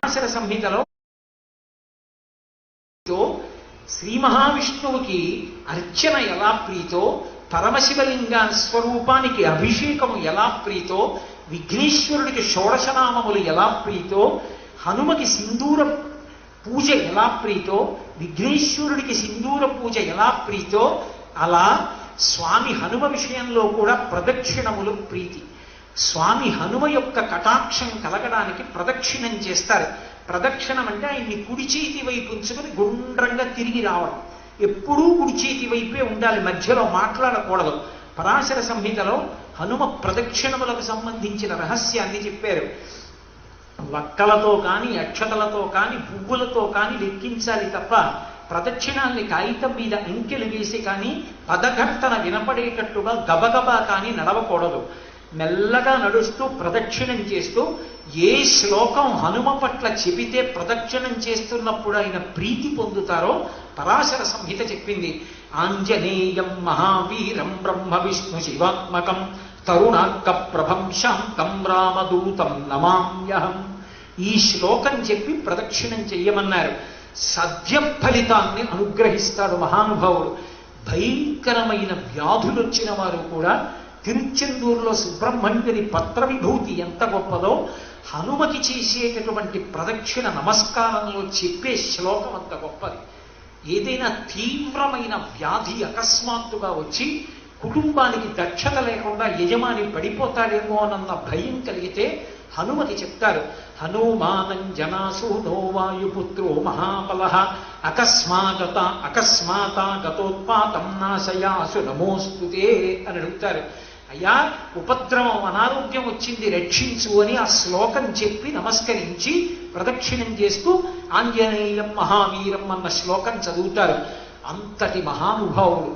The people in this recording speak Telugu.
పరాశర సంహితలో శ్రీ మహావిష్ణువుకి అర్చన ఎలా ప్రీతో, పరమశివలింగ స్వరూపానికి అభిషేకము ఎలా ప్రీతో, విఘ్నేశ్వరుడికి షోడశనామములు ఎలా ప్రీతో, హనుమకి సింధూర పూజ ఎలా ప్రీతో, విఘ్నేశ్వరుడికి సింధూర పూజ ఎలా ప్రీతో, అలా స్వామి హనుమ విషయంలో కూడా ప్రదక్షిణములు ప్రీతి. స్వామి హనుమ యొక్క కటాక్షం కలగడానికి ప్రదక్షిణం చేస్తారు. ప్రదక్షిణం అంటే ఆయన్ని కుడి చేతి వైపు ఉంచుకొని గుండ్రంగా తిరిగి రావడం. ఎప్పుడూ కుడి చేతి వైపే ఉండాలి, మధ్యలో మాట్లాడకూడదు. పరాశర సంహితలో హనుమ ప్రదక్షిణములకు సంబంధించిన రహస్యాన్ని చెప్పారు. వక్కలతో కానీ, అక్షతలతో కానీ, పువ్వులతో కానీ లెక్కించాలి తప్ప ప్రదక్షిణాన్ని కాగితం మీద అంకెలు వేసి కానీ పదఘట్టన వినపడేటట్టుగా గబగబా కానీ నడవకూడదు. మెల్లగా నడుస్తూ ప్రదక్షిణం చేస్తూ ఏ శ్లోకం హనుమ పట్ల చెబితే ప్రదక్షిణం చేస్తున్నప్పుడు ఆయన ప్రీతి పొందుతారో పరాశర సంహిత చెప్పింది. ఆంజనేయం మహావీరం బ్రహ్మ విష్ణు శివాత్మకం తరుణార్క ప్రభం శాంతం రామదూతం నమామ్యహం. ఈ శ్లోకం చెప్పి ప్రదక్షిణం చెయ్యమన్నారు. సద్య ఫలితాన్ని అనుగ్రహిస్తాడు మహానుభావుడు. భయంకరమైన వ్యాధులు వచ్చిన వారు కూడా తిరుచెందూరులో సుబ్రహ్మణ్యుని పత్ర విభూతి ఎంత గొప్పదో హనుమకి చేసేటటువంటి ప్రదక్షిణ నమస్కారంలో చెప్పే శ్లోకం అంత గొప్పది. ఏదైనా తీవ్రమైన వ్యాధి అకస్మాత్తుగా వచ్చి కుటుంబానికి దక్షత లేకుండా యజమాని పడిపోతాడేమో అన్న భయం కలిగితే హనుమతి చెప్తారు. హనుమానం జనాసూనో వాయుపుత్రో మహాబలః అకస్మాతాగతోత్పాతం నాశయాసు నమోస్తుతే అని అడుగుతారు. అయ్యా, ఉపద్రవం అనారోగ్యం వచ్చింది, రక్షించు అని ఆ శ్లోకం చెప్పి నమస్కరించి ప్రదక్షిణం చేస్తూ ఆంజనేయం మహావీరం అన్న శ్లోకం చదువుతారు. అంతటి మహానుభావుడు.